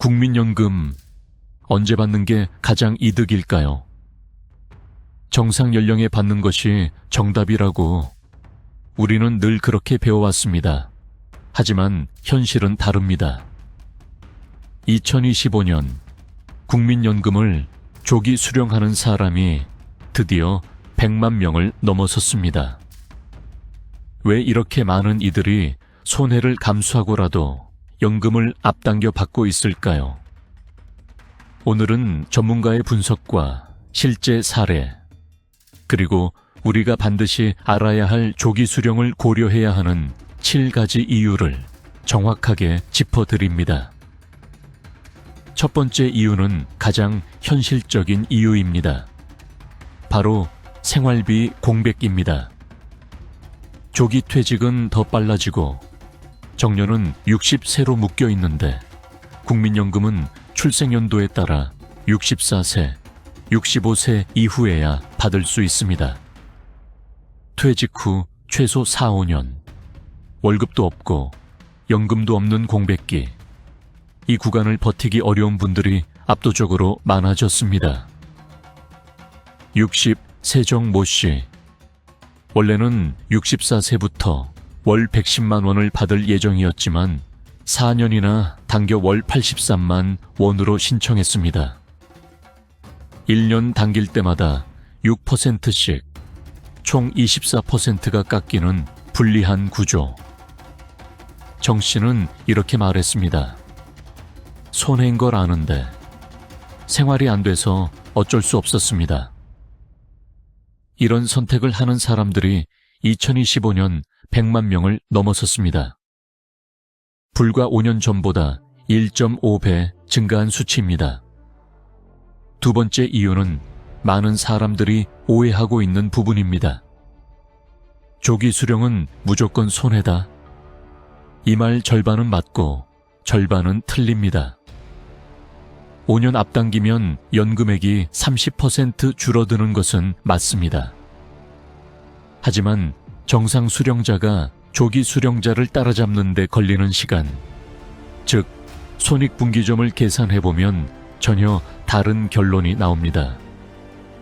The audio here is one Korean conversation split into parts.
국민연금 언제 받는 게 가장 이득일까요? 정상 연령에 받는 것이 정답이라고 우리는 늘 그렇게 배워왔습니다. 하지만 현실은 다릅니다. 2025년 국민연금을 조기 수령하는 사람이 드디어 100만 명을 넘어섰습니다. 왜 이렇게 많은 이들이 손해를 감수하고라도 연금을 앞당겨 받고 있을까요? 오늘은 전문가의 분석과 실제 사례, 그리고 우리가 반드시 알아야 할 조기 수령을 고려해야 하는 7가지 이유를 정확하게 짚어드립니다. 첫 번째 이유는 가장 현실적인 이유입니다. 바로 생활비 공백입니다. 조기 퇴직은 더 빨라지고 정년은 60세로 묶여 있는데 국민연금은 출생연도에 따라 64세, 65세 이후에야 받을 수 있습니다. 퇴직 후 최소 4, 5년, 월급도 없고 연금도 없는 공백기, 이 구간을 버티기 어려운 분들이 압도적으로 많아졌습니다. 60 세정 모씨, 원래는 64세부터 월 110만 원을 받을 예정이었지만 4년이나 당겨 월 83만 원으로 신청했습니다. 1년 당길 때마다 6%씩 총 24%가 깎이는 불리한 구조. 정 씨는 이렇게 말했습니다. 손해인 걸 아는데 생활이 안 돼서 어쩔 수 없었습니다. 이런 선택을 하는 사람들이 2025년 100만 명을 넘어섰습니다. 불과 5년 전보다 1.5배 증가한 수치입니다. 두 번째 이유는 많은 사람들이 오해하고 있는 부분입니다. 조기 수령은 무조건 손해다. 이 말 절반은 맞고 절반은 틀립니다. 5년 앞당기면 연금액이 30% 줄어드는 것은 맞습니다. 하지만 정상 수령자가 조기 수령자를 따라잡는 데 걸리는 시간, 즉 손익분기점을 계산해보면 전혀 다른 결론이 나옵니다.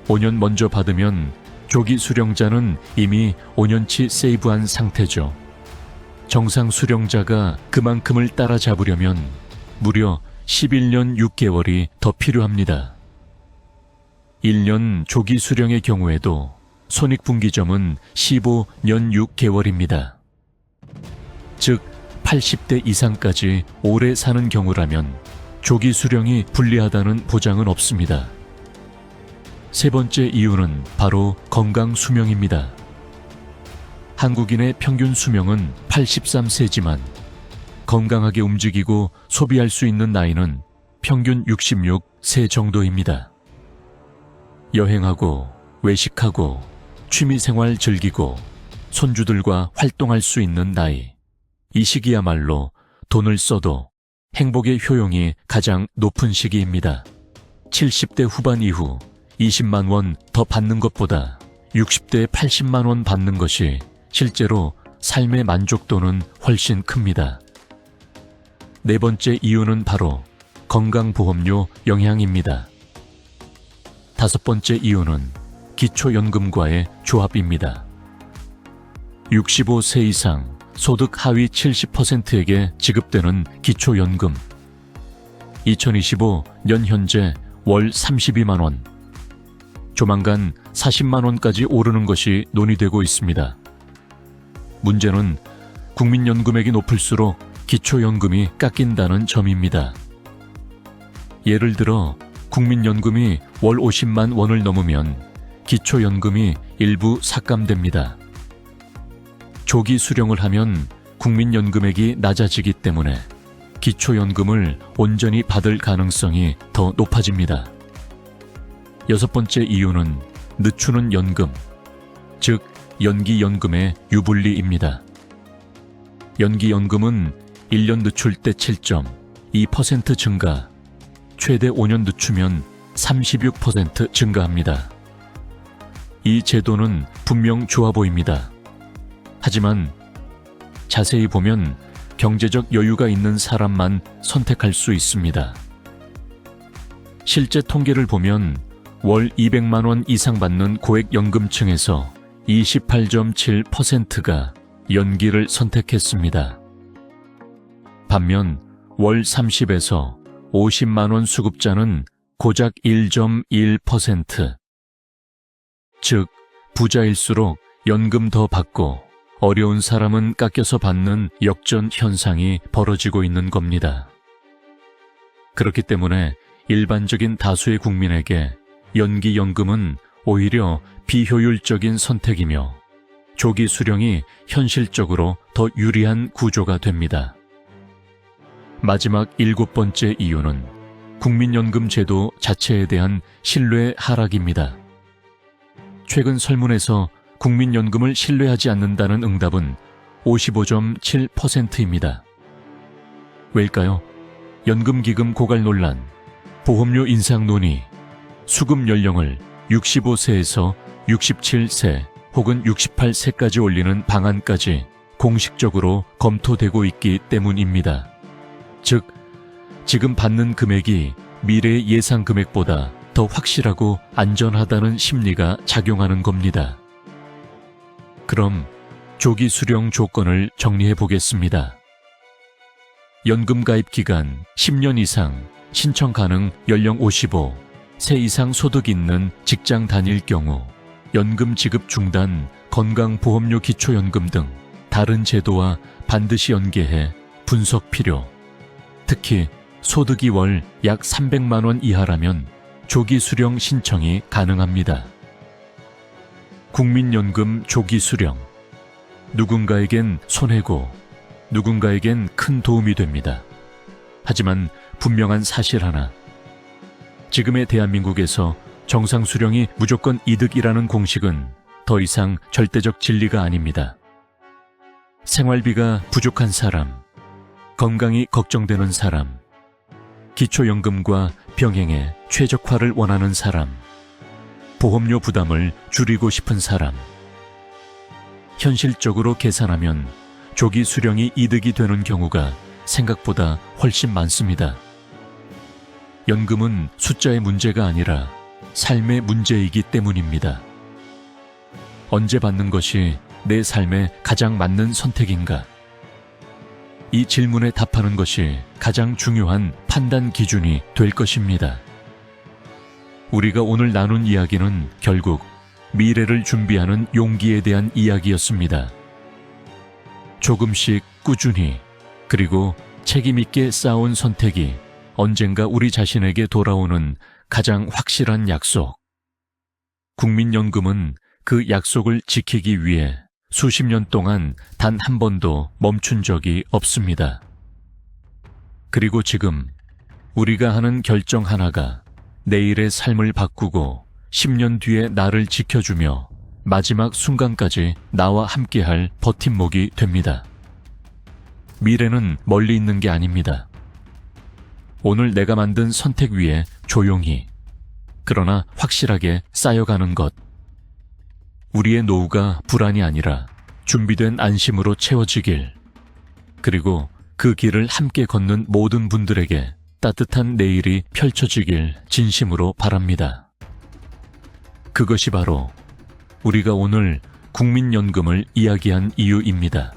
5년 먼저 받으면 조기 수령자는 이미 5년치 세이브한 상태죠. 정상 수령자가 그만큼을 따라잡으려면 무려 11년 6개월이 더 필요합니다. 1년 조기 수령의 경우에도 손익분기점은 15년 6개월입니다. 즉 80대 이상까지 오래 사는 경우라면 조기 수령이 불리하다는 보장은 없습니다. 세 번째 이유는 바로 건강 수명입니다. 한국인의 평균 수명은 83세지만 건강하게 움직이고 소비할 수 있는 나이는 평균 66세 정도입니다. 여행하고 외식하고 취미생활 즐기고 손주들과 활동할 수 있는 나이, 이 시기야말로 돈을 써도 행복의 효용이 가장 높은 시기입니다. 70대 후반 이후 20만 원 더 받는 것보다 60대에 80만 원 받는 것이 실제로 삶의 만족도는 훨씬 큽니다. 네 번째 이유는 바로 건강보험료 영향입니다. 다섯 번째 이유는 기초연금과의 조합입니다. 65세 이상 소득 하위 70%에게 지급되는 기초연금. 2025년 현재 월 32만 원, 조만간 40만 원까지 오르는 것이 논의되고 있습니다. 문제는 국민연금액이 높을수록 기초연금이 깎인다는 점입니다. 예를 들어 국민연금이 월 50만 원을 넘으면 기초연금이 일부 삭감됩니다. 조기 수령을 하면 국민연금액이 낮아지기 때문에 기초연금을 온전히 받을 가능성이 더 높아집니다. 여섯 번째 이유는 늦추는 연금, 즉 연기연금의 유불리입니다. 연기연금은 1년 늦출 때 7.2% 증가, 최대 5년 늦추면 36% 증가합니다. 이 제도는 분명 좋아 보입니다. 하지만 자세히 보면 경제적 여유가 있는 사람만 선택할 수 있습니다. 실제 통계를 보면 월 200만 원 이상 받는 고액연금층에서 28.7%가 연기를 선택했습니다. 반면 월 30에서 50만 원 수급자는 고작 1.1%. 즉, 부자일수록 연금 더 받고 어려운 사람은 깎여서 받는 역전 현상이 벌어지고 있는 겁니다. 그렇기 때문에 일반적인 다수의 국민에게 연기연금은 오히려 비효율적인 선택이며 조기 수령이 현실적으로 더 유리한 구조가 됩니다. 마지막 7번째 이유는 국민연금 제도 자체에 대한 신뢰 하락입니다. 최근 설문에서 국민연금을 신뢰하지 않는다는 응답은 55.7%입니다. 왜일까요? 연금기금 고갈 논란, 보험료 인상 논의, 수급 연령을 65세에서 67세 혹은 68세까지 올리는 방안까지 공식적으로 검토되고 있기 때문입니다. 즉, 지금 받는 금액이 미래의 예상 금액보다 더 확실하고 안전하다는 심리가 작용하는 겁니다. 그럼 조기 수령 조건을 정리해 보겠습니다. 연금 가입 기간 10년 이상, 신청 가능 연령 55, 세 이상 소득 있는 직장 다닐 경우, 연금 지급 중단, 건강보험료 기초연금 등 다른 제도와 반드시 연계해 분석 필요. 특히 소득이 월 약 300만 원 이하라면 조기 수령 신청이 가능합니다. 국민연금 조기 수령. 누군가에겐 손해고 누군가에겐 큰 도움이 됩니다. 하지만 분명한 사실 하나. 지금의 대한민국에서 정상 수령이 무조건 이득이라는 공식은 더 이상 절대적 진리가 아닙니다. 생활비가 부족한 사람, 건강이 걱정되는 사람, 기초연금과 병행해 최적화를 원하는 사람, 보험료 부담을 줄이고 싶은 사람. 현실적으로 계산하면 조기 수령이 이득이 되는 경우가 생각보다 훨씬 많습니다. 연금은 숫자의 문제가 아니라 삶의 문제이기 때문입니다. 언제 받는 것이 내 삶에 가장 맞는 선택인가? 이 질문에 답하는 것이 가장 중요한 판단 기준이 될 것입니다. 우리가 오늘 나눈 이야기는 결국 미래를 준비하는 용기에 대한 이야기였습니다. 조금씩 꾸준히 그리고 책임 있게 쌓아온 선택이 언젠가 우리 자신에게 돌아오는 가장 확실한 약속. 국민연금은 그 약속을 지키기 위해 수십 년 동안 단 한 번도 멈춘 적이 없습니다. 그리고 지금 우리가 하는 결정 하나가 내일의 삶을 바꾸고 10년 뒤에 나를 지켜주며 마지막 순간까지 나와 함께할 버팀목이 됩니다. 미래는 멀리 있는 게 아닙니다. 오늘 내가 만든 선택 위에 조용히, 그러나 확실하게 쌓여가는 것. 우리의 노후가 불안이 아니라 준비된 안심으로 채워지길, 그리고 그 길을 함께 걷는 모든 분들에게 따뜻한 내일이 펼쳐지길 진심으로 바랍니다. 그것이 바로 우리가 오늘 국민연금을 이야기한 이유입니다.